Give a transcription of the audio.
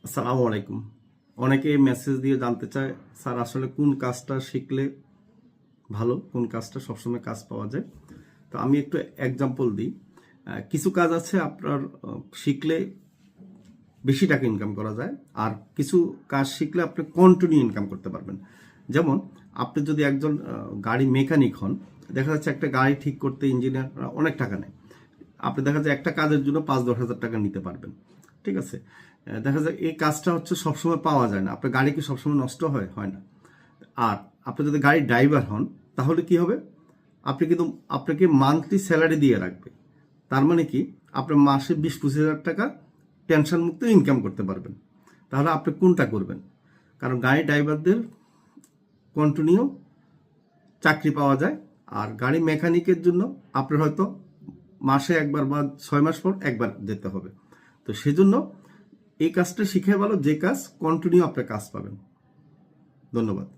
আসসালামু আলাইকুম। অনেকে মেসেজ দিয়ে জানতে চায়, স্যার আসলে কোন কাজটা শিখলে ভালো, কোন কাজটা সবসময় কাজ পাওয়া যায়। তো আমি একটু এক্সাম্পল দিই। কিছু কাজ আছে আপনার শিখলে বেশি টাকা ইনকাম করা যায়, আর কিছু কাজ শিখলে আপনি কন্টিনিউ ইনকাম করতে পারবেন। যেমন আপনি যদি একজন গাড়ি মেকানিক হন, দেখা যাচ্ছে একটা গাড়ি ঠিক করতে ইঞ্জিনিয়ার অনেক টাকা নেয়। আপনি দেখা যায় একটা কাজের জন্য 5-10 হাজার টাকা নিতে পারবেন। ঠিক আছে, দেখা যায় এই কাজটা হচ্ছে সবসময় পাওয়া যায় না। আপনার গাড়ি কি সবসময় নষ্ট হয় না। আর আপনি যদি গাড়ির ড্রাইভার হন, তাহলে কি হবে, আপনাকে মান্থলি স্যালারি দিয়ে রাখবে। তার মানে কি, আপনার মাসে 20-25 হাজার টাকা টেনশন মুক্ত ইনকাম করতে পারবেন। তাহলে আপনি কোনটা করবেন? কারণ গাড়ি ড্রাইভারদের কন্টিনিউ চাকরি পাওয়া যায়, আর গাড়ি মেকানিকের জন্য আপনার হয়তো মাসে একবার বা 6 মাস পর একবার যেতে হবে। তো সেজন্য এই কাজটা শিখে ভালো, যে কাজ কন্টিনিউ আপনি কাজ পাবেন। ধন্যবাদ।